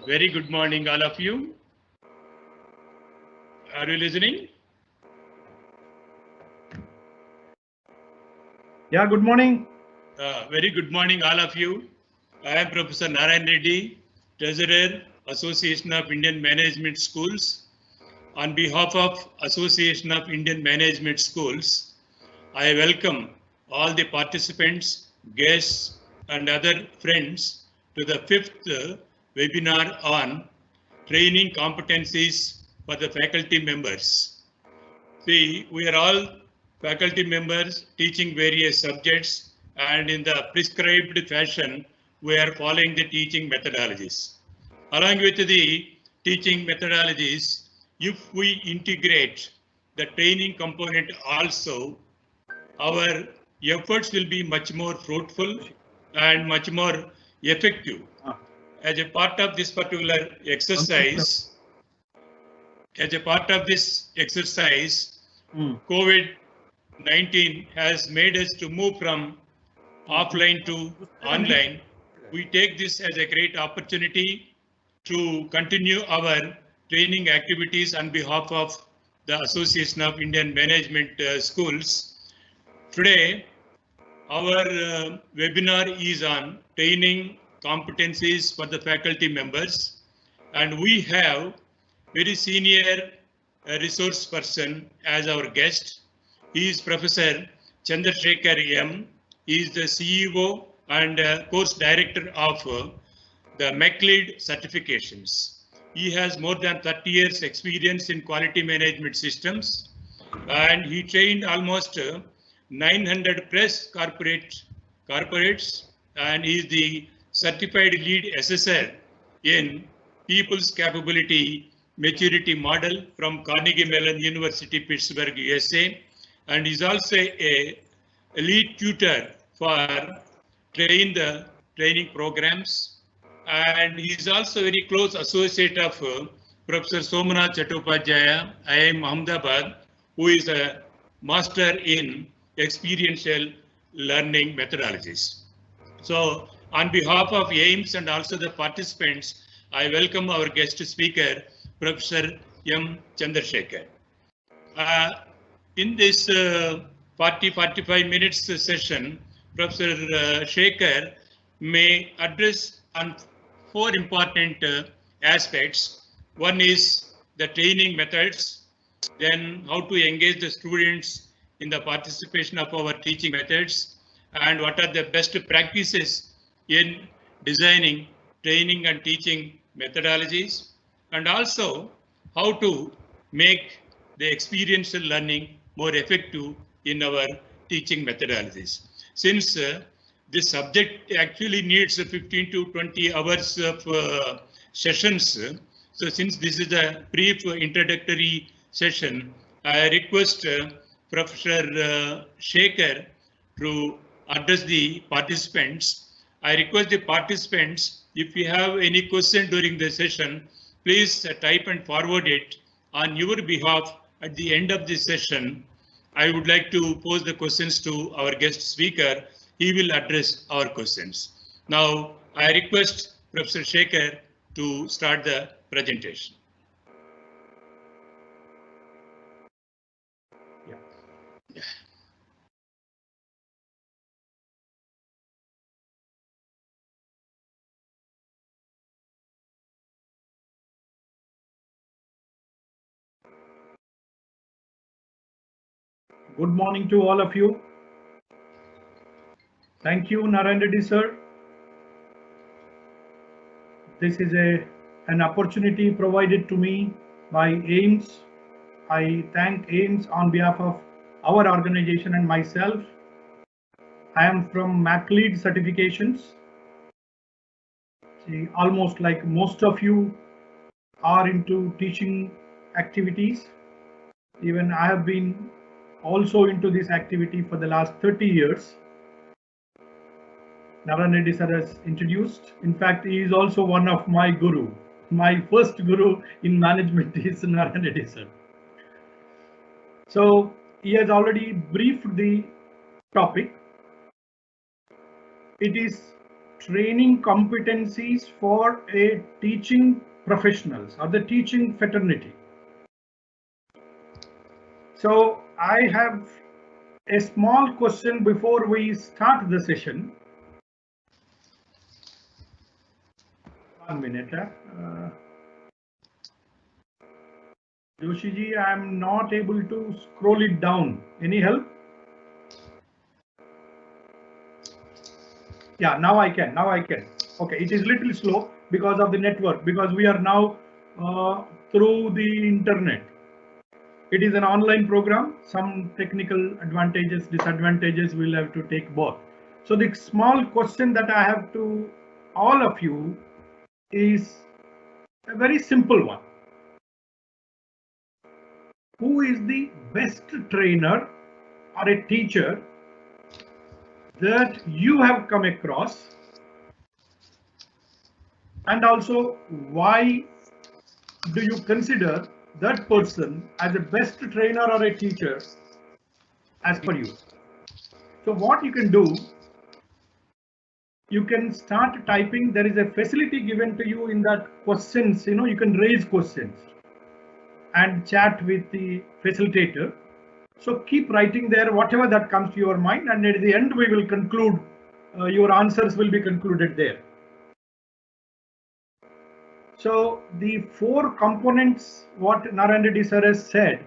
Very good morning, all of you. Are you listening? Yeah, good morning. Very good morning, all of you. I am Professor Narayan Reddy, Treasurer, Association of Indian Management Schools. On behalf of Association of Indian Management Schools, I welcome all the participants, guests, and other friends to the 5th webinar on training competencies for the faculty members. See, we are all faculty members teaching various subjects, and in the prescribed fashion, we are following the teaching methodologies. Along with the teaching methodologies, if we integrate the training component also, our efforts will be much more fruitful and much more effective. As a part of this particular exercise, COVID-19 has made us to move from offline to online. We take this as a great opportunity to continue our training activities on behalf of the Association of Indian Management Schools. Today, our webinar is on training competencies for the faculty members, and we have very senior resource person as our guest. He is Professor 𝗔𝗥𝗔𝗜𝗡𝗬𝗏 M. He is the CEO and course director of the MacLead certifications. He has more than 30 years experience in quality management systems, and he trained almost 900 plus corporates, and he is the certified lead assessor in People's Capability Maturity Model from Carnegie Mellon University, Pittsburgh, USA, and is also a lead tutor for training programs, and he is also very close associate of Professor 𝗧𝗥𝗔𝗜𝗏𝗆𝗧𝗏 IIM Ahmedabad, who is a master in experiential learning methodologies. So on behalf of AIMS and also the participants, I welcome our guest speaker, Professor M. 𝗔𝗥𝗔𝗜𝗏𝗆. In this 40-45 minutes session, Professor Shekhar may address on 4 important aspects. One is the training methods, then how to engage the students in the participation of our teaching methods, and what are the best practices in designing training and teaching methodologies, and also how to make the experiential learning more effective in our teaching methodologies. Since this subject actually needs 15 to 20 hours of sessions, so since this is a brief introductory session, I request Professor Shekhar to address the participants. I request the participants, if you have any question during the session, please type and forward it on your behalf. At the end of this session, I would like to pose the questions to our guest speaker. He will address our questions. Now, I request Professor Shekhar to start the presentation. Yeah. Good morning to all of you. Thank you, Narayan Reddy sir. This is an opportunity provided to me by AIMS. I thank AIMS on behalf of our organization and myself. I am from MacLead certifications. See, almost like most of you are into teaching activities. Even I have been also into this activity for the last 30 years. Narayan Reddy sir has introduced. In fact, he is also one of my guru. My first guru in management is Narayan Reddy sir. So he has already briefed the topic. It is training competencies for a teaching professionals or the teaching fraternity. So I have a small question before we start the session. 1 minute. Joshi ji, I am not able to scroll it down. Any help? Yeah, now I can. Okay, it is little slow because of the network, because we are now through the internet. It is an online program. Some technical advantages, disadvantages, we'll have to take both. So the small question that I have to all of you is a very simple one. Who is the best trainer or a teacher that you have come across, and also why do you consider that person as a best trainer or a teacher as per you? So what you can do, you can start typing. There is a facility given to you in that questions, you can raise questions and chat with the facilitator. So keep writing there whatever that comes to your mind, and at the end we will conclude, your answers will be concluded there. So the 4 components what Narayan Reddy sir has said,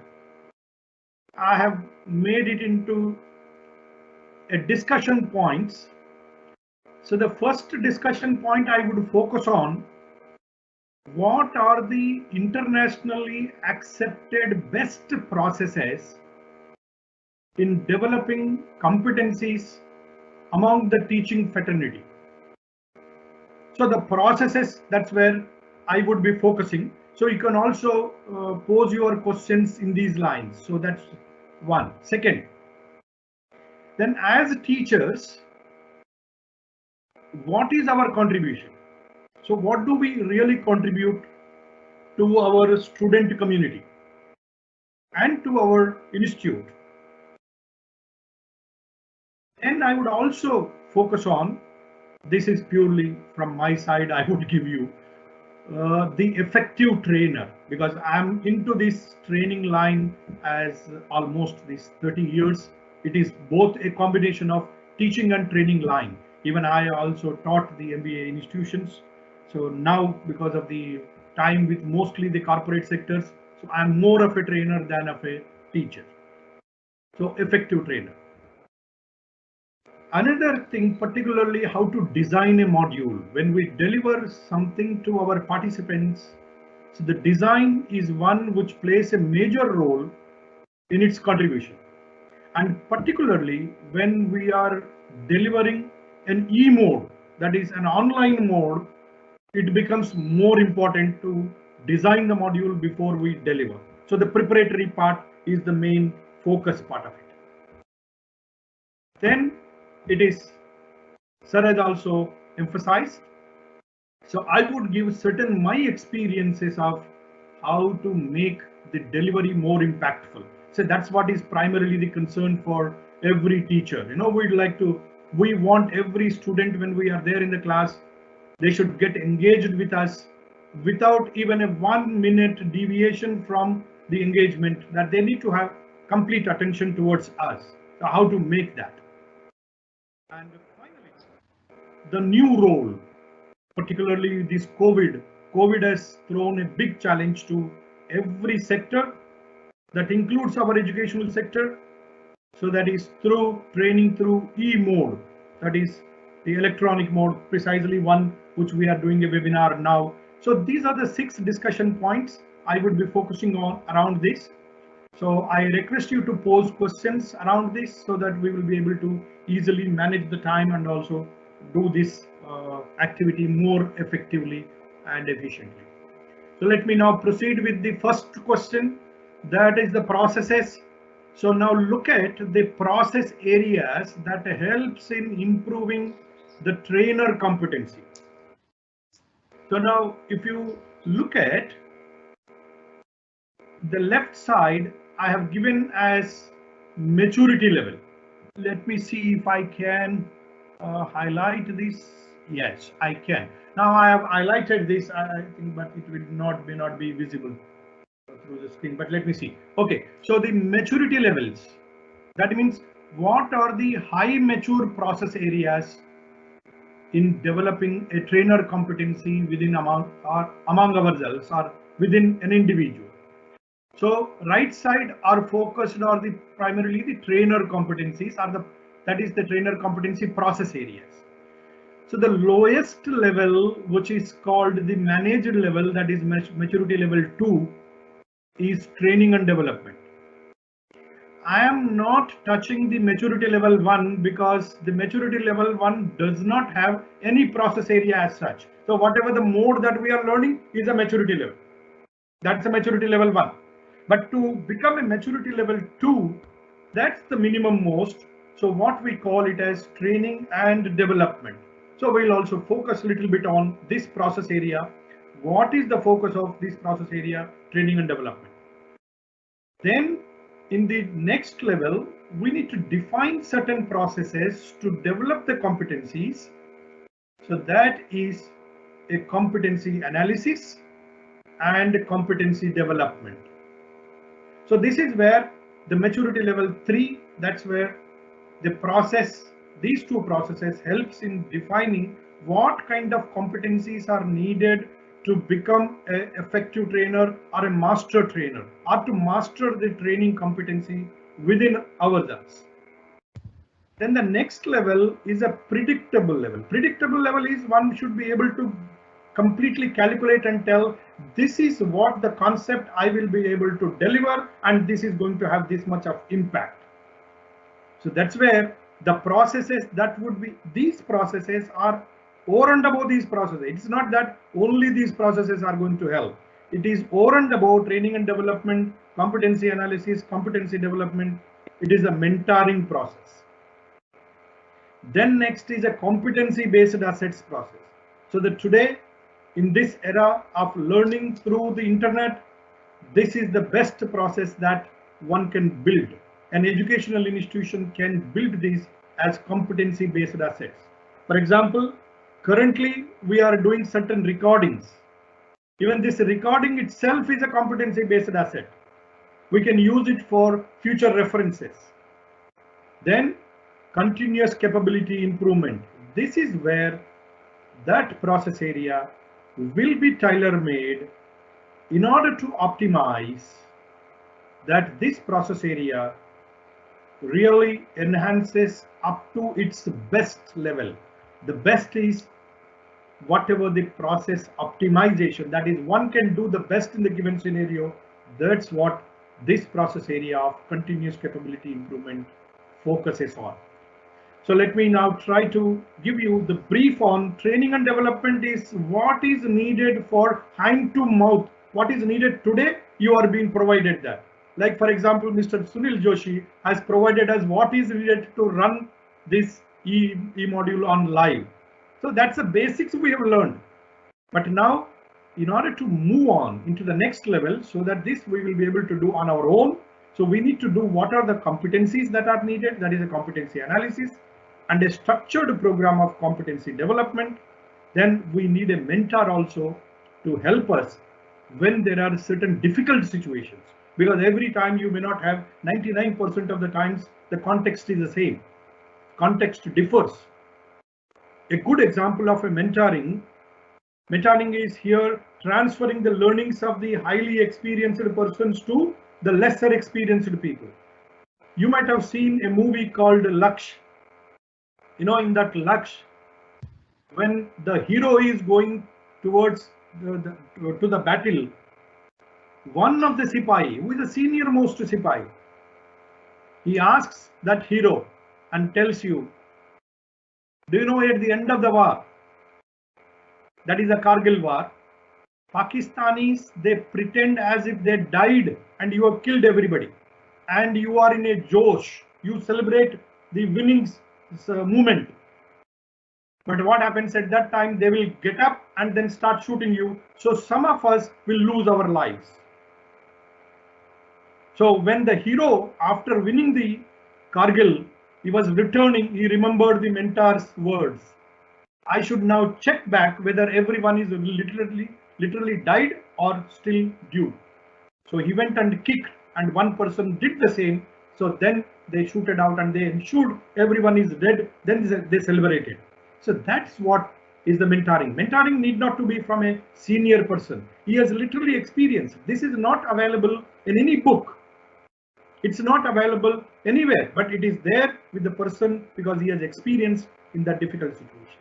I have made it into a discussion points. So the first discussion point I would focus on, what are the internationally accepted best processes in developing competencies among the teaching fraternity. So the processes, that's where I would be focusing. So you can also pose your questions in these lines. So that's one. Second, then as teachers, what is our contribution? So what do we really contribute to our student community and to our institute? And I would also focus on, this is purely from my side, I would give you the effective trainer, because I'm into this training line as almost these 30 years. It is both a combination of teaching and training line. Even I also taught the MBA institutions. So now, because of the time with mostly the corporate sectors, so I'm more of a trainer than of a teacher. So effective trainer. Another thing, particularly how to design a module. When we deliver something to our participants, so the design is one which plays a major role in its contribution. And particularly when we are delivering an e-mode, that is an online mode, it becomes more important to design the module before we deliver. So the preparatory part is the main focus part of it. Then it is, sir has also emphasized. So I would give certain my experiences of how to make the delivery more impactful. So that's what is primarily the concern for every teacher. We want every student, when we are there in the class, they should get engaged with us without even a 1 minute deviation from the engagement, that they need to have complete attention towards us. So how to make that? And finally, the new role, particularly this COVID has thrown a big challenge to every sector. That includes our educational sector. So that is through training through e-mode, that is the electronic mode, precisely one which we are doing a webinar now. So these are the 6 discussion points I would be focusing on around this. So I request you to pose questions around this so that we will be able to easily manage the time and also do this activity more effectively and efficiently. So let me now proceed with the first question, that is the processes. So now look at the process areas that helps in improving the trainer competency. So now if you look at the left side, I have given as maturity level. Let me see if I can highlight this Yes, I can. Now I have highlighted this, I think, but it will not may not be visible through the screen. But let me see. Okay, so the maturity levels. That means what are the high mature process areas in developing a trainer competency within among ourselves or within an individual. So right side are focused on the primarily the trainer competencies are that is the trainer competency process areas. So the lowest level, which is called the managed level, that is maturity level 2, is training and development. I am not touching the maturity level 1 because the maturity level 1 does not have any process area as such. So whatever the mode that we are learning is a maturity level. That's a maturity level 1. But to become a maturity level 2, that's the minimum most. So what we call it as training and development. So we'll also focus a little bit on this process area. What is the focus of this process area? Training and development. Then in the next level, we need to define certain processes to develop the competencies. So that is a competency analysis and competency development. So this is where the maturity level 3, that's where the process, these two processes helps in defining what kind of competencies are needed to become an effective trainer or a master trainer, or to master the training competency within ourselves. Then the next level is a predictable level. Predictable level is one should be able to completely calculate and tell this is what the concept I will be able to deliver and this is going to have this much of impact. So that's where the processes that would be, these processes are over and above these processes. It's not that only these processes are going to help. It is over and above training and development, competency analysis, competency development. It is a mentoring process. Then next is a competency based assets process. So that today in this era of learning through the internet, this is the best process that one can build. An educational institution can build these as competency based assets. For example, currently we are doing certain recordings. Even this recording itself is a competency based asset. We can use it for future references. Then continuous capability improvement. This is where that process area will be tailor-made in order to optimize that this process area really enhances up to its best level. The best is whatever the process optimization, that is one can do the best in the given scenario. That's what this process area of continuous capability improvement focuses on. So let me now try to give you the brief on training and development is what is needed for hand to mouth. What is needed today, you are being provided that. Like for example, Mr. Sunil Joshi has provided us what is needed to run this e-module on live. So that's the basics we have learned. But now in order to move on into the next level, so that this we will be able to do on our own. So we need to do what are the competencies that are needed, that is a competency analysis and a structured program of competency development. Then we need a mentor also to help us when there are certain difficult situations, because every time you may not have 99% of the times the context is the same. Context differs. A good example of a mentoring is here transferring the learnings of the highly experienced persons to the lesser experienced people. You might have seen a movie called 𝗧𝗥𝗔𝗜𝗡𝗧𝗘𝗡𝗏. In that 𝗧𝗥𝗔𝗜𝗡𝗧𝗘𝗡𝗏, when the hero is going towards to the battle, one of the Sipahi, who is the senior most Sipahi, he asks that hero and tells you, do you know at the end of the war, that is the Kargil war, Pakistanis, they pretend as if they died and you have killed everybody. And you are in a josh, you celebrate the winnings movement. But what happens at that time, they will get up and then start shooting you. So some of us will lose our lives. So when the hero, after winning the Kargil, he was returning, he remembered the mentor's words. I should now check back whether everyone is literally died or still due. So he went and kicked, and one person did the same. So then they shooted out and they ensured everyone is dead. Then they celebrated. So that's what is the mentoring. Mentoring need not to be from a senior person. He has literally experienced. This is not available in any book. It's not available anywhere, but it is there with the person because he has experience in that difficult situation.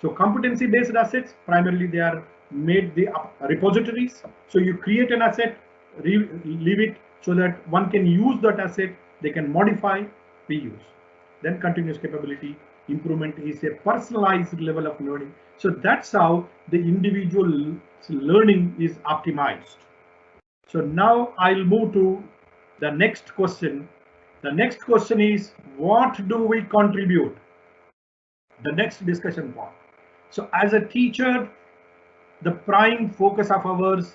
So competency-based assets, primarily they are made the repositories. So you create an asset, leave it so that one can use that asset, they can modify, reuse. Then continuous capability improvement is a personalized level of learning. So that's how the individual learning is optimized. So now I'll move to the next question. The next question is, what do we contribute? The next discussion point. So as a teacher, the prime focus of ours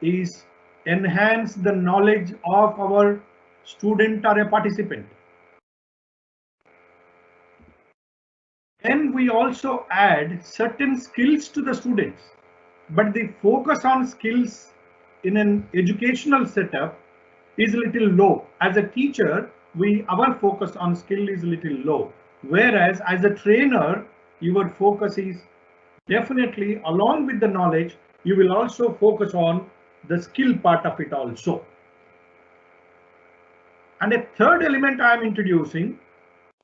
is enhance the knowledge of our student or a participant. Then we also add certain skills to the students, but the focus on skills in an educational setup is a little low. As a teacher, our focus on skill is a little low, whereas as a trainer, your focus is definitely, along with the knowledge, you will also focus on the skill part of it also. And a third element I am introducing,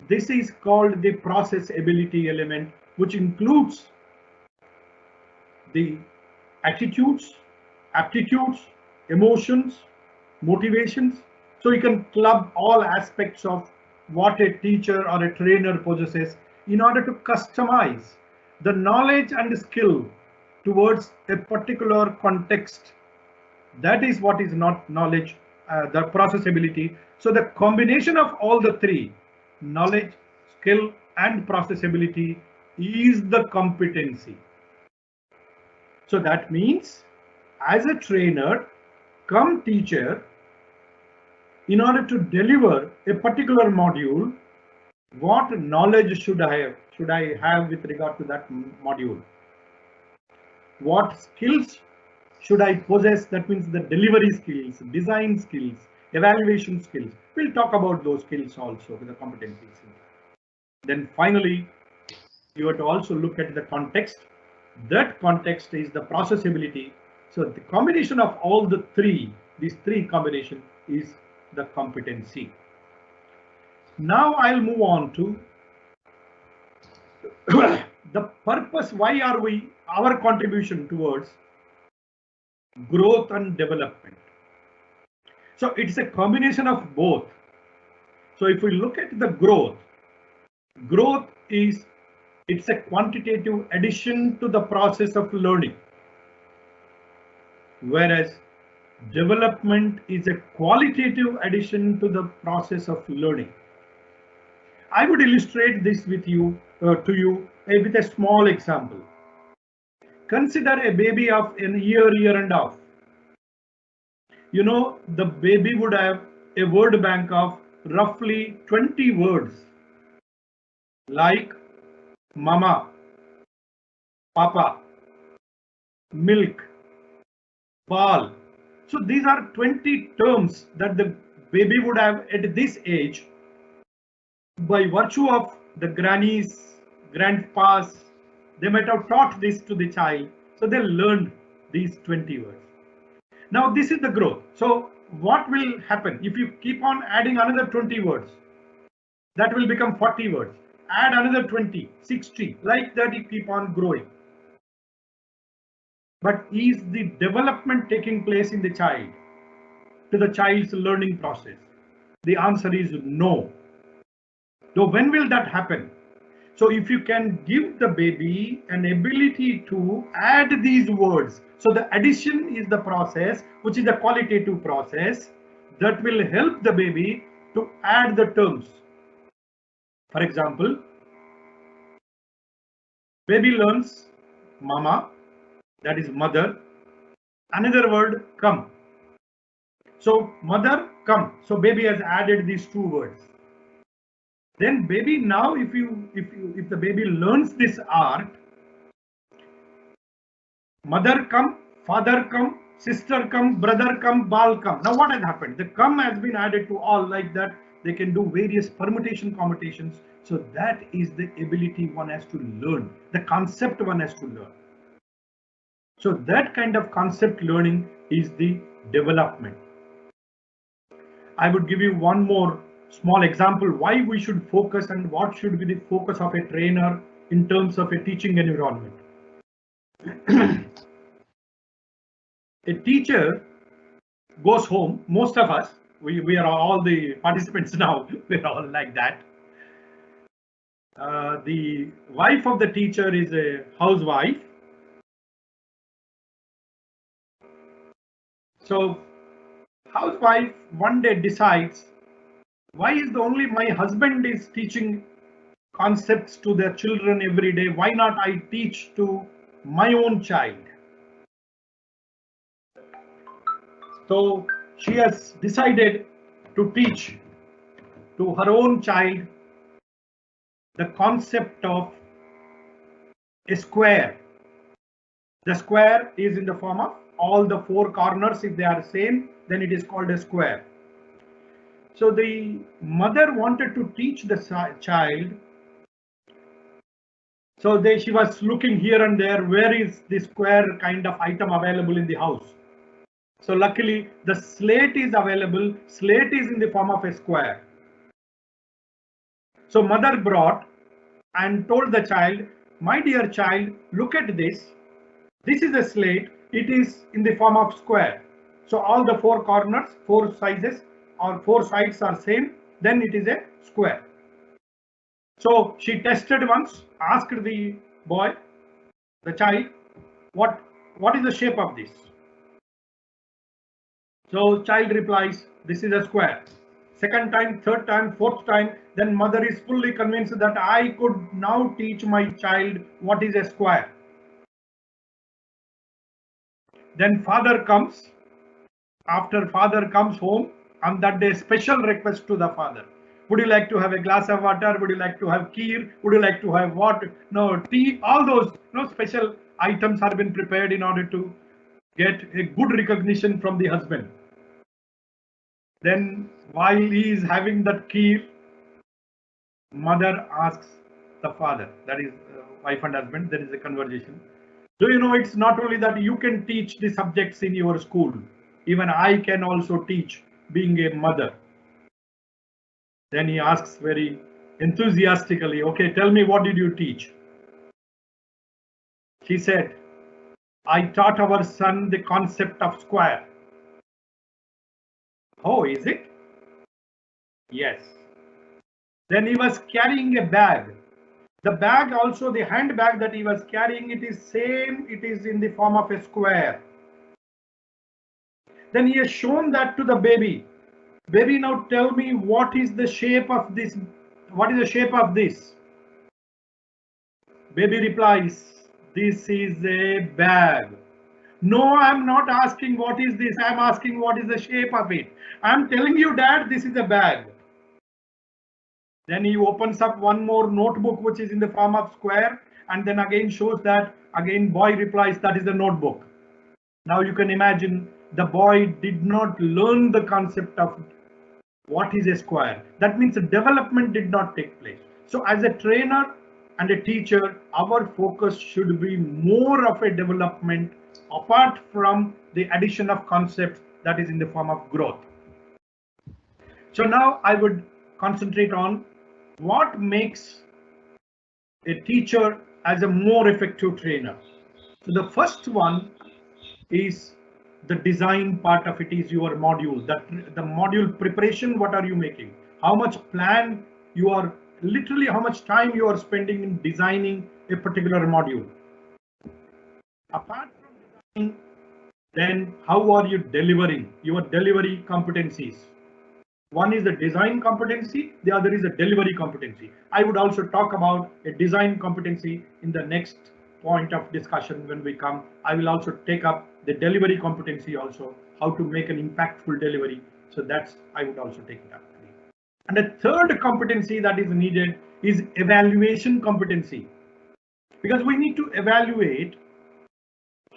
this is called the process ability element, which includes the attitudes, aptitudes, emotions, motivations. So you can club all aspects of what a teacher or a trainer possesses in order to customize the knowledge and skill towards a particular context. That is what is not knowledge, the process ability. So the combination of all the three, knowledge, skill, and process ability, is the competency. So that means as a trainer, come teacher, in order to deliver a particular module, what knowledge should I have with regard to that module? What skills should I possess? That means the delivery skills, design skills, evaluation skills. We'll talk about those skills also with the competencies. Then finally, you have to also look at the context. That context is the process ability. So the combination of all the three, these three combination is the competency. Now I'll move on to the purpose. Why are we, our contribution towards growth and development? So it's a combination of both. So if we look at the growth is, it's a quantitative addition to the process of learning, whereas development is a qualitative addition to the process of learning. I would illustrate this with you, with a small example. Consider a baby of a year and a half. You know, the baby would have a word bank of roughly 20 words, like mama, papa, milk, ball. So these are 20 terms that the baby would have at this age. By virtue of the grannies, grandpas, they might have taught this to the child. So they learned these 20 words. Now this is the growth. So what will happen if you keep on adding another 20 words? That will become 40 words. Add another 20, 60, like that you keep on growing. But is the development taking place in the child, to the child's learning process? The answer is no. So when will that happen? So if you can give the baby an ability to add these words, so the addition is the process, which is the qualitative process that will help the baby to add the terms. For example, baby learns mama, that is mother, another word come. So mother, come. So baby has added these two words. Then baby, now if the baby learns this art, mother come, father come, sister come, brother come, bal come. Now what has happened? The come has been added to all, like that they can do various permutation commutations. So that is the ability one has to learn, the concept one has to learn. So that kind of concept learning is the development. I would give you one more small example why we should focus and what should be the focus of a trainer in terms of a teaching environment. A teacher goes home, most of us, we are all the participants now, we're all like that. The wife of the teacher is a housewife. So housewife one day decides, why is the only my husband is teaching concepts to their children every day? Why not I teach to my own child? So she has decided to teach to her own child the concept of a square. The square is in the form of all the four corners. If they are same, then it is called a square. So the mother wanted to teach the child. So she was looking here and there, where is the square kind of item available in the house? So luckily the slate is available. Slate is in the form of a square. So mother brought and told the child, my dear child, look at this. This is a slate. It is in the form of square. So all the four corners, four sizes or four sides are same. Then it is a square. So she tested once, asked the boy, the child, what is the shape of this? So child replies, this is a square. Second time, third time, fourth time, then mother is fully convinced that I could now teach my child what is a square. Then father comes. After father comes home, on that day special request to the father. Would you like to have a glass of water? Would you like to have kheer? Would you like to have what? No, tea, all those special items have been prepared in order to get a good recognition from the husband. Then while he is having that kheer, mother asks the father, that is wife and husband, there is a conversation. Do you know it's not only that you can teach the subjects in your school, even I can also teach, being a mother. Then he asks very enthusiastically, okay, tell me, what did you teach? She said, I taught our son the concept of square. Oh, is it? Yes. Then he was carrying a bag. The bag also, the handbag that he was carrying, it is same, it is in the form of a square. Then he has shown that to the baby. Baby, now tell me, what is the shape of this? What is the shape of this? Baby replies, this is a bag. No, I'm not asking what is this. I'm asking what is the shape of it. I'm telling you, Dad, this is a bag. Then he opens up one more notebook, which is in the form of square, and then again shows that. Again, boy replies, that is the notebook. Now you can imagine the boy did not learn the concept of what is a square. That means the development did not take place. So as a trainer and a teacher, our focus should be more of a development apart from the addition of concepts that is in the form of growth. So now I would concentrate on what makes a teacher as a more effective trainer. So the first one is the design part of it is your module. That the module preparation, what are you making? How much plan you are, literally how much time you are spending in designing a particular module. Apart from designing, then how are you delivering your delivery competencies? One is the design competency, the other is a delivery competency. I would also talk about a design competency in the next point of discussion when we come. I will also take up the delivery competency also, how to make an impactful delivery. So that's, I would also take it up. And a third competency that is needed is evaluation competency, because we need to evaluate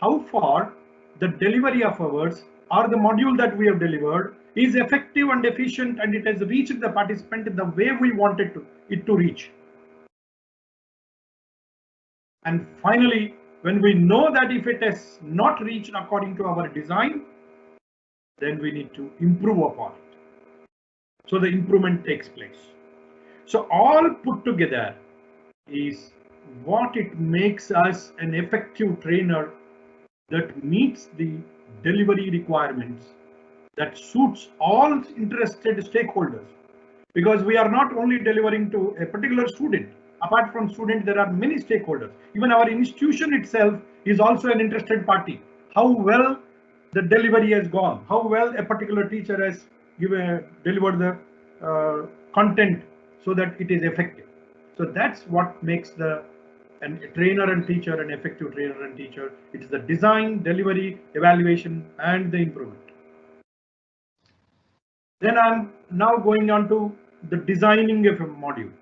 how far the delivery of ours or the module that we have delivered is effective and efficient, and it has reached the participant in the way we wanted it to reach. And finally, when we know that if it has not reached according to our design, then we need to improve upon it. So the improvement takes place. So all put together is what it makes us an effective trainer that meets the delivery requirements, that suits all interested stakeholders. Because we are not only delivering to a particular student. Apart from student, there are many stakeholders. Even our institution itself is also an interested party. How well the delivery has gone, how well a particular teacher has delivered the content so that it is effective. So that's what makes a trainer and teacher an effective trainer and teacher. It is the design, delivery, evaluation, and the improvement. Then I'm now going on to the designing of a module.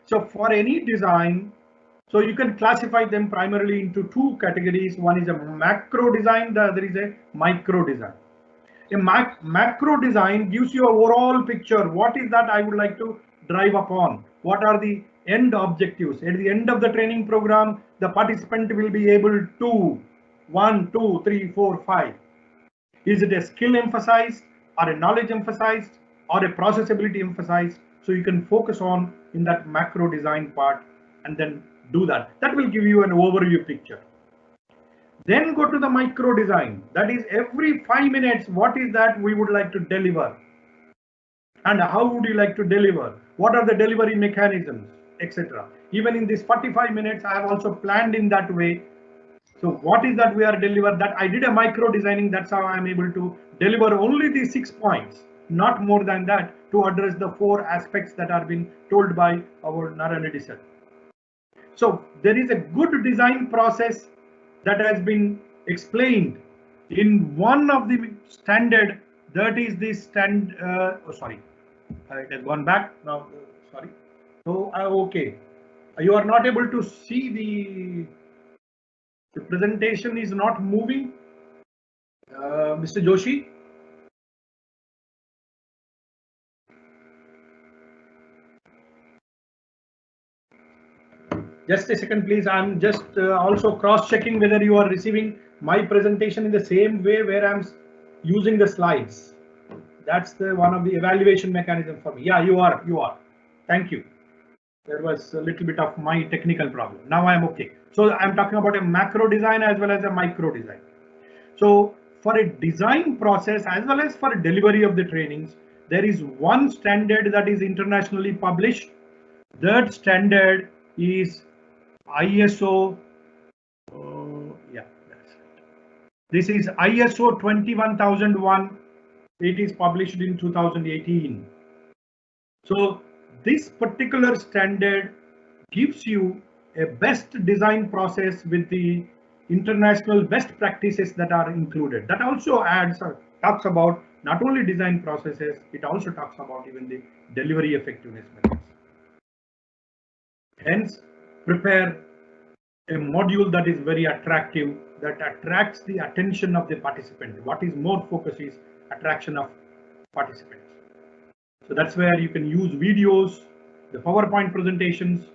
So for any design, so you can classify them primarily into two categories. One is a macro design, the other is a micro design. A macro design gives you an overall picture. What is that I would like to drive upon? What are the end objectives? At the end of the training program, the participant will be able to 1, 2, 3, 4, 5. Is it a skill emphasized, or a knowledge emphasized, or a processability emphasized? So you can focus on in that macro design part and then do that. That will give you an overview picture. Then go to the micro design. That is every 5 minutes, what is that we would like to deliver? And how would you like to deliver? What are the delivery mechanisms, etc. Even in this 45 minutes, I have also planned in that way. So what is that we are deliver? That I did a micro designing. That's how I am able to deliver only these 6 points, not more than that, to address the 4 aspects that are being told by our Narayana sir. So there is a good design process that has been explained in one of the standard, that is the it has gone back now, sorry. So okay, you are not able to see the presentation is not moving, Mr. Joshi. Just a second, please. I'm just also cross-checking whether you are receiving my presentation in the same way where I'm using the slides. That's one of the evaluation mechanism for me. Yeah, you are. Thank you. There was a little bit of my technical problem. Now I'm okay. So I'm talking about a macro design as well as a micro design. So for a design process as well as for a delivery of the trainings, there is one standard that is internationally published. That standard is ISO. Yeah, that's it. This is ISO 21001. It is published in 2018. So this particular standard gives you a best design process with the international best practices that are included. That also talks about not only design processes, it also talks about even the delivery effectiveness methods. Hence, prepare a module that is very attractive, that attracts the attention of the participant. What is more focus is attraction of participants. So that's where you can use videos, the PowerPoint presentations,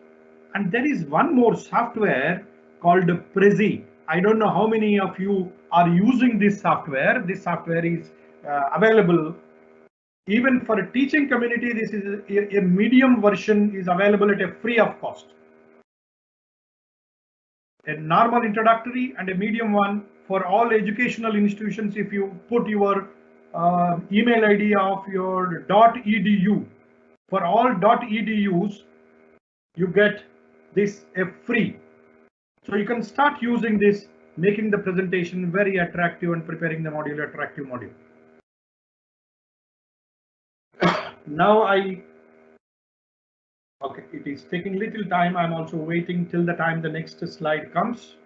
and there is one more software called Prezi. I don't know how many of you are using this software. This software is available even for a teaching community. This is a medium version is available at a free of cost. A normal introductory and a medium one for all educational institutions. If you put your email ID of your .edu, for all .edus, you get this free. So you can start using this, making the presentation very attractive and preparing the module attractive module. Now okay, it is taking little time. I'm also waiting till the time the next slide comes.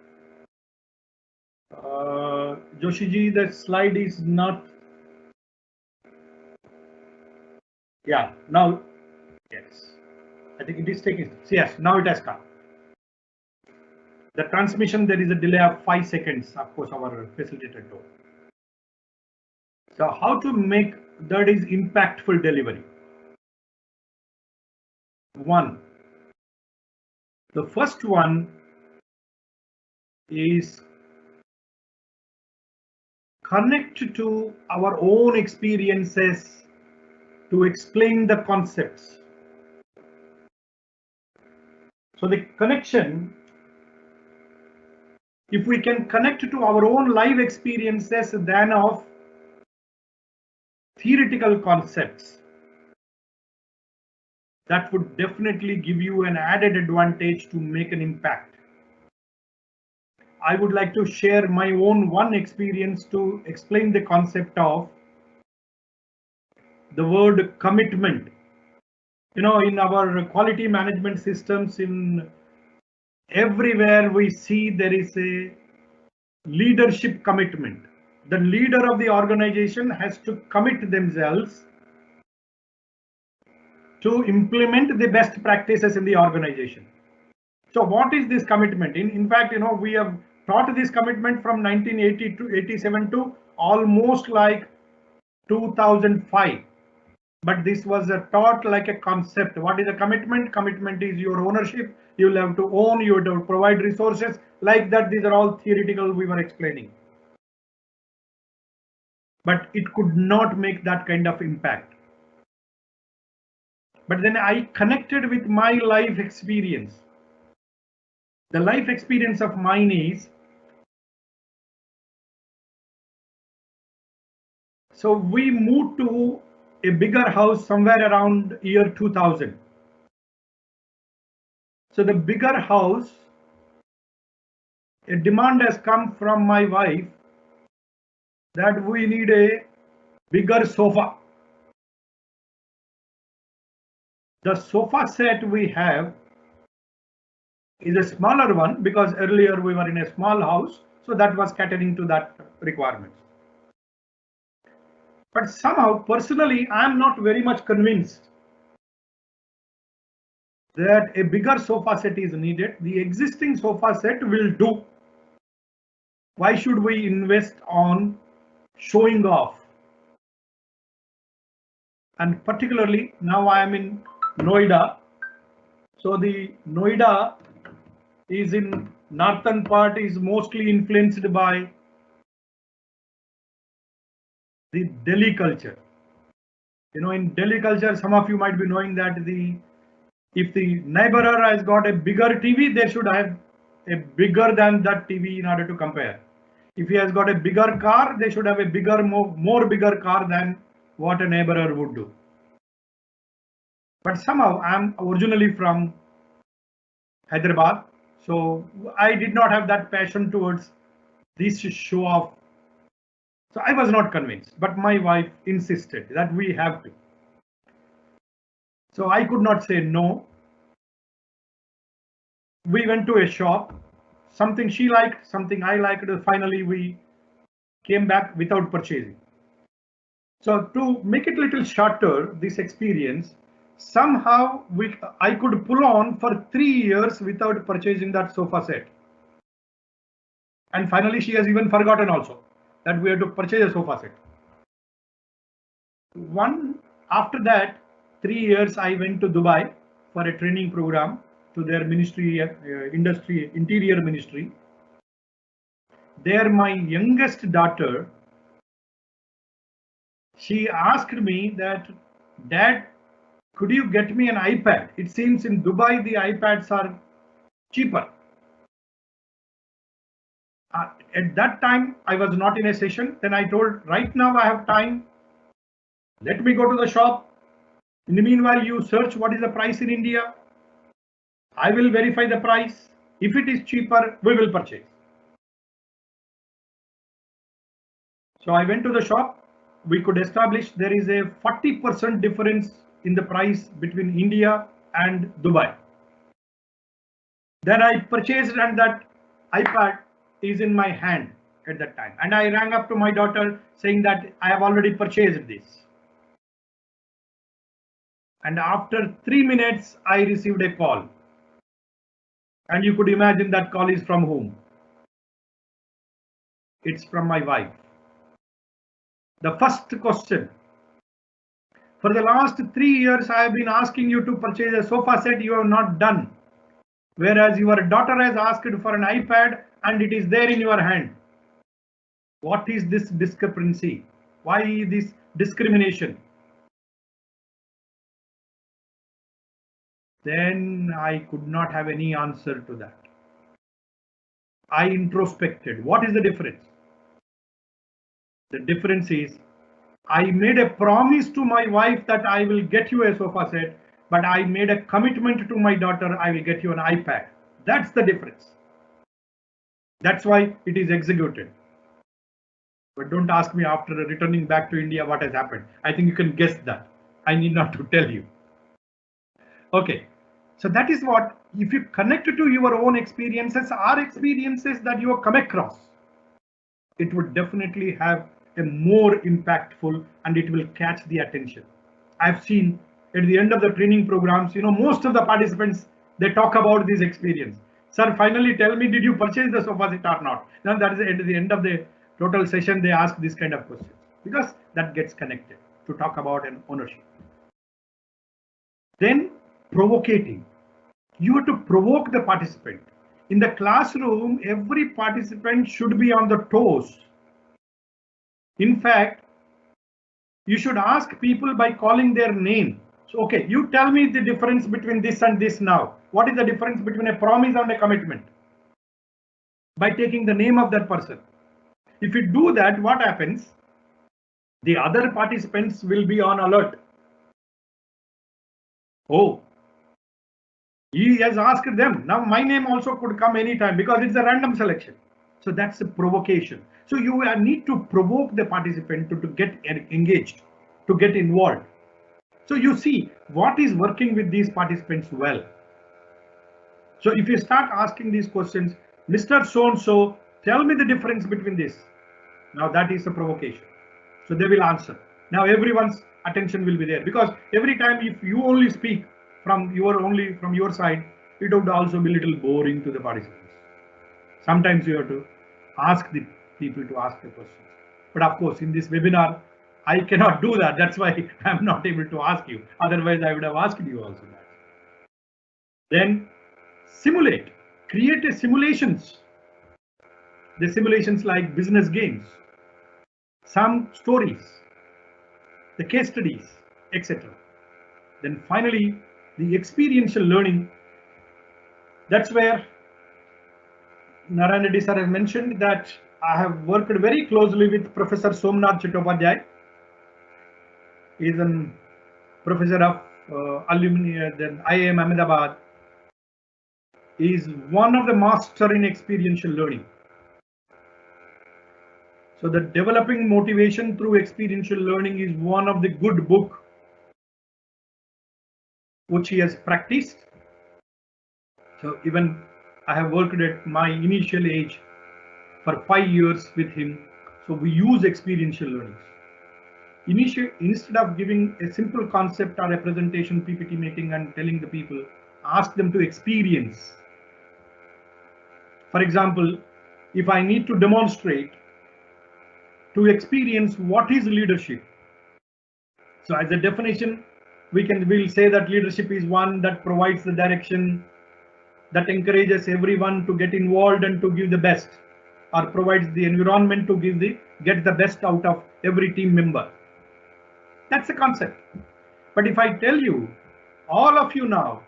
Joshiji, the slide is not. Yeah, now, yes. I think it is taking, yes, now it has come. The transmission, there is a delay of 5 seconds, of course, our facilitator told. So how to make that is impactful delivery? The first one is connect to our own experiences to explain the concepts. So the connection, if we can connect to our own live experiences than of theoretical concepts, that would definitely give you an added advantage to make an impact. I would like to share my own one experience to explain the concept of the word commitment. You know, in our quality management systems, in everywhere we see there is a leadership commitment. The leader of the organization has to commit themselves to implement the best practices in the organization. So what is this commitment? In fact, you know, we have taught this commitment from 1980 to 87 to almost like 2005. But this was taught like a concept. What is a commitment? Commitment is your ownership. You will have to own, you have to provide resources. Like that, these are all theoretical we were explaining. But it could not make that kind of impact. But then I connected with my life experience. The life experience of mine is, so we moved to a bigger house somewhere around year 2000. So the bigger house, a demand has come from my wife that we need a bigger sofa. The sofa set we have is a smaller one because earlier we were in a small house, so that was catering to that requirement. But somehow, personally, I am not very much convinced that a bigger sofa set is needed. The existing sofa set will do. Why should we invest on showing off? And particularly now I am in Noida. So the Noida is in northern part, is mostly influenced by the Delhi culture. You know, in Delhi culture, some of you might be knowing that if the neighbor has got a bigger TV, they should have a bigger than that TV in order to compare. If he has got a bigger car, they should have a bigger, more bigger car than what a neighbor would do. But somehow I am originally from Hyderabad, so I did not have that passion towards this show off. So I was not convinced, but my wife insisted that we have to. So I could not say no. We went to a shop, something she liked, something I liked. Finally, we came back without purchasing. So to make it a little shorter, this experience, somehow I could pull on for 3 years without purchasing that sofa set. And finally, she has even forgotten also that we had to purchase a sofa set. After that, 3 years, I went to Dubai for a training program to their ministry, interior ministry. There, my youngest daughter, she asked me that, Dad, could you get me an iPad? It seems in Dubai, the iPads are cheaper. At that time, I was not in a session. Then I told, right now I have time. Let me go to the shop. In the meanwhile, you search what is the price in India. I will verify the price. If it is cheaper, we will purchase. So I went to the shop. We could establish there is a 40% difference in the price between India and Dubai. Then I purchased, and that iPad is in my hand at that time. And I rang up to my daughter saying that I have already purchased this. And after 3 minutes, I received a call. And you could imagine that call is from whom? It's from my wife. The first question. For the last 3 years, I have been asking you to purchase a sofa set. You have not done. Whereas your daughter has asked for an iPad and it is there in your hand. What is this discrepancy? Why this discrimination? Then I could not have any answer to that. I introspected. What is the difference? The difference is I made a promise to my wife that I will get you a sofa set, but I made a commitment to my daughter, I will get you an iPad. That's the difference. That's why it is executed. But don't ask me after returning back to India what has happened. I think you can guess that. I need not to tell you. Okay. So that is what, if you connect to your own experiences, our experiences that you have come across, it would definitely have a more impactful and it will catch the attention. I've seen at the end of the training programs, most of the participants, they talk about this experience. Sir, finally tell me, did you purchase the sofa set or not? Now that is at the end of the total session, they ask this kind of questions because that gets connected to talk about an ownership. Then provocating. You have to provoke the participant. In the classroom, every participant should be on the toes. In fact, you should ask people by calling their name. So, okay, you tell me the difference between this and this now. What is the difference between a promise and a commitment? By taking the name of that person. If you do that, what happens? The other participants will be on alert. Oh, he has asked them. Now my name also could come anytime because it's a random selection. So that's a provocation. So you need to provoke the participant to get engaged, to get involved. So you see what is working with these participants well. So if you start asking these questions, Mr. So-and-so, tell me the difference between this. Now that is a provocation. So they will answer. Now everyone's attention will be there because every time if you only speak from your side, it would also be a little boring to the participants. Sometimes you have to ask the people to ask the questions. But of course, in this webinar, I cannot do that. That's why I'm not able to ask you. Otherwise, I would have asked you also that. Then simulate, create a simulations. The simulations like business games, some stories, the case studies, etc. Then finally, the experiential learning. That's where Narayana Reddy sir has mentioned that I have worked very closely with Professor Somnath Chattopadhyay. He is a professor of alumni at IIM Ahmedabad. He is one of the master in experiential learning. So the developing motivation through experiential learning is one of the good book which he has practiced. So even I have worked at my initial age for 5 years with him. So we use experiential learning. Instead of giving a simple concept or a presentation PPT meeting and telling the people, ask them to experience. For example, if I need to demonstrate to experience what is leadership. So as a definition, we'll say that leadership is one that provides the direction, that encourages everyone to get involved and to give the best, or provides the environment to get the best out of every team member. That's the concept. But if I tell you, all of you now,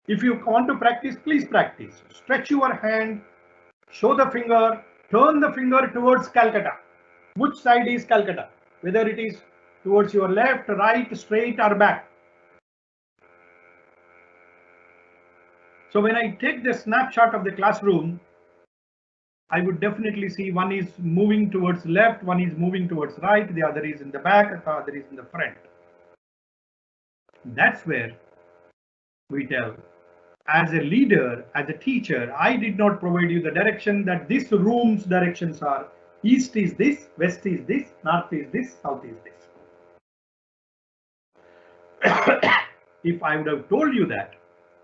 if you want to practice, please practice. Stretch your hand, show the finger, turn the finger towards Calcutta. Which side is Calcutta? Whether it is towards your left, right, straight or back. So when I take the snapshot of the classroom, I would definitely see one is moving towards left, one is moving towards right, the other is in the back, the other is in the front. That's where we tell, as a leader, as a teacher, I did not provide you the direction that this room's directions are. East is this, west is this, north is this, south is if I would have told you that,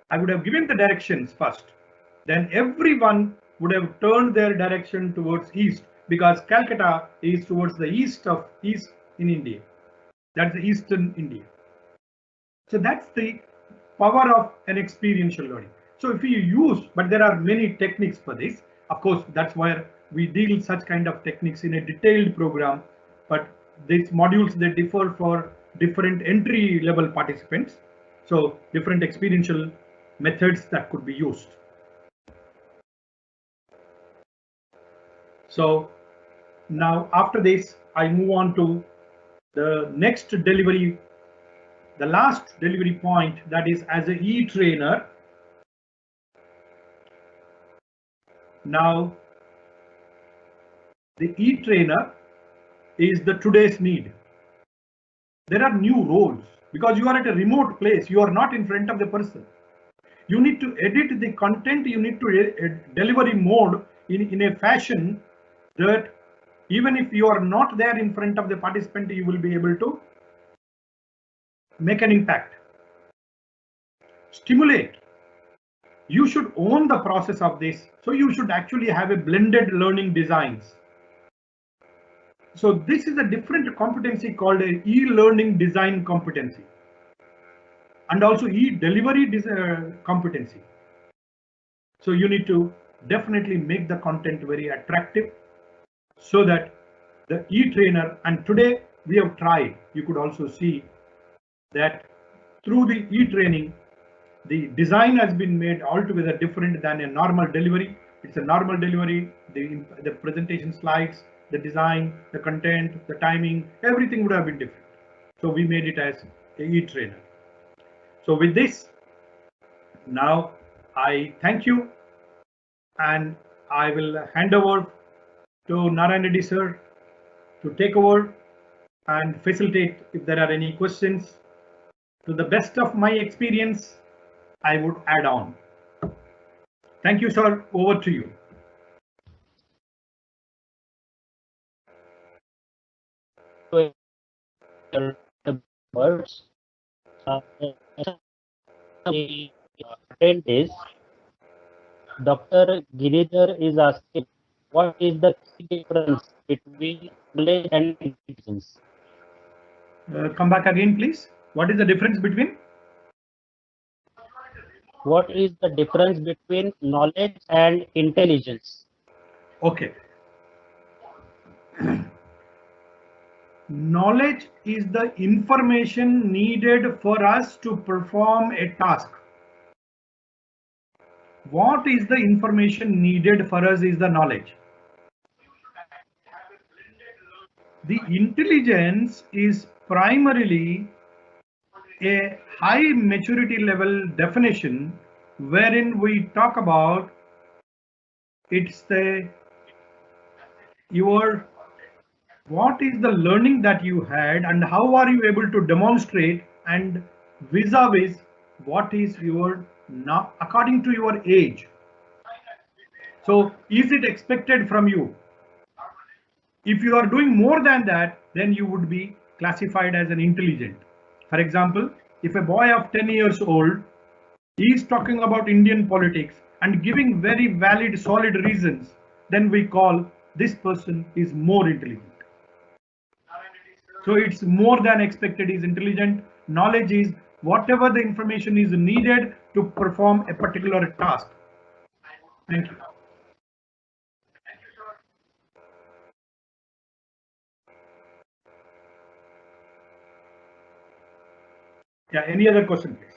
I would have given the directions first. Then everyone would have turned their direction towards east, because Calcutta is towards the east in India. That's eastern India. So that's the power of an experiential learning. So if you use, but there are many techniques for this. Of course, that's where we deal such kind of techniques in a detailed program. But these modules, they differ for different entry level participants. So different experiential methods that could be used. So now after this, I move on to the next delivery, the last delivery point, that is as a e-trainer. Now, the e-trainer is the today's need. There are new roles because you are at a remote place. You are not in front of the person. You need to edit the content. You need to delivery mode in a fashion that even if you are not there in front of the participant, you will be able to make an impact. Stimulate. You should own the process of this. So you should actually have a blended learning designs. So this is a different competency called a e-learning design competency, and also e-delivery competency. So you need to definitely make the content very attractive so that the e-trainer, and today we have tried, you could also see that through the e-training, the design has been made altogether different than a normal delivery. It's a normal delivery, the presentation slides, the design, the content, the timing, everything would have been different. So we made it as a e-trainer. So with this, now I thank you, and I will hand over to Narayana Reddy sir to take over and facilitate if there are any questions. To the best of my experience, I would add on. Thank you, sir. Over to you. Words. Apprentice, Dr. Giridhar is asking, what is the difference between knowledge and intelligence? Come back again, please. What is the difference between? What is the difference between knowledge and intelligence? Okay. Knowledge is the information needed for us to perform a task. What is the information needed for us is the knowledge. The intelligence is primarily a high maturity level definition wherein we talk about it's what is the learning that you had and how are you able to demonstrate, and vis-a-vis what is your now according to your age. So is it expected from you? If you are doing more than that, then you would be classified as an intelligent. For example, if a boy of 10 years old is talking about Indian politics and giving very valid, solid reasons, then we call this person is more intelligent. So it's more than expected is intelligent. Knowledge is whatever the information is needed to perform a particular task. Thank you. Yeah, any other question, please?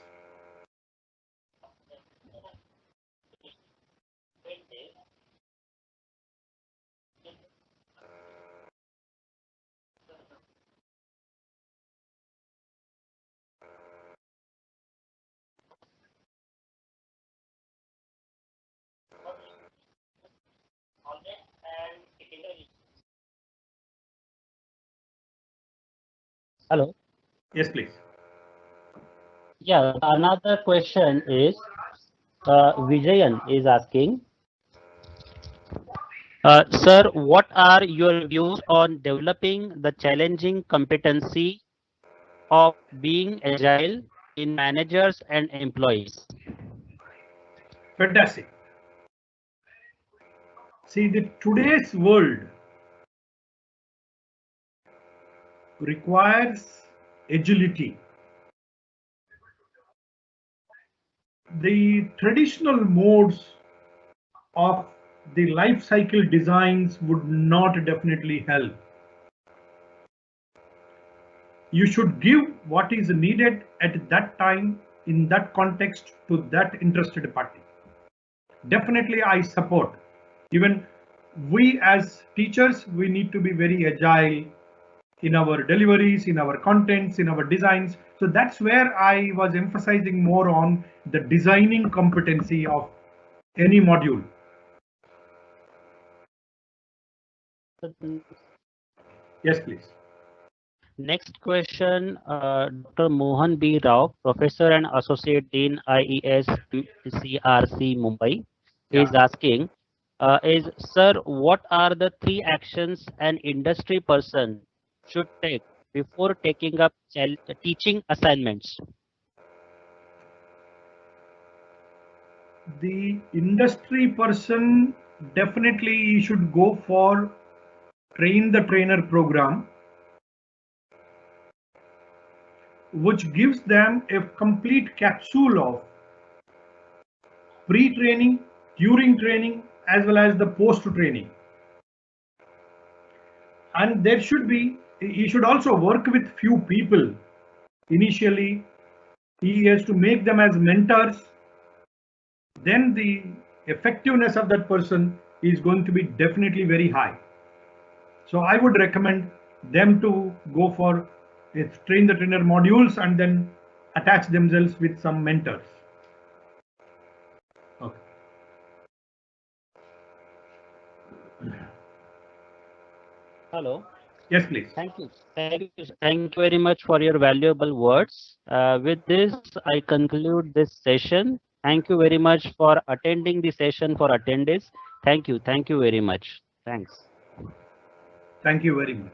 Hello. Yes, please. Yeah, another question is, Vijayan is asking, sir, what are your views on developing the challenging competency of being agile in managers and employees? Fantastic. See, today's world requires agility. The traditional modes of the life cycle designs would not definitely help. You should give what is needed at that time in that context to that interested party. Definitely I support. Even we as teachers, we need to be very agile in our deliveries, in our contents, in our designs. So that's where I was emphasizing more on the designing competency of any module. Yes, please. Next question, Dr. Mohan B. Rao, Professor and Associate Dean, IES CRC, Mumbai, is asking, Sir, what are the 3 actions an industry person should take before taking up teaching assignments? The industry person definitely should go for train the trainer program, which gives them a complete capsule of pre-training, during training, as well as the post-training. And there should be, he should also work with few people. Initially, he has to make them as mentors. Then the effectiveness of that person is going to be definitely very high. So I would recommend them to go for train the trainer modules and then attach themselves with some mentors. Okay. Hello. Yes, please. Thank you. Thank you very much for your valuable words. With this, I conclude this session. Thank you very much for attending the session for attendees. Thank you. Thank you very much. Thanks. Thank you very much.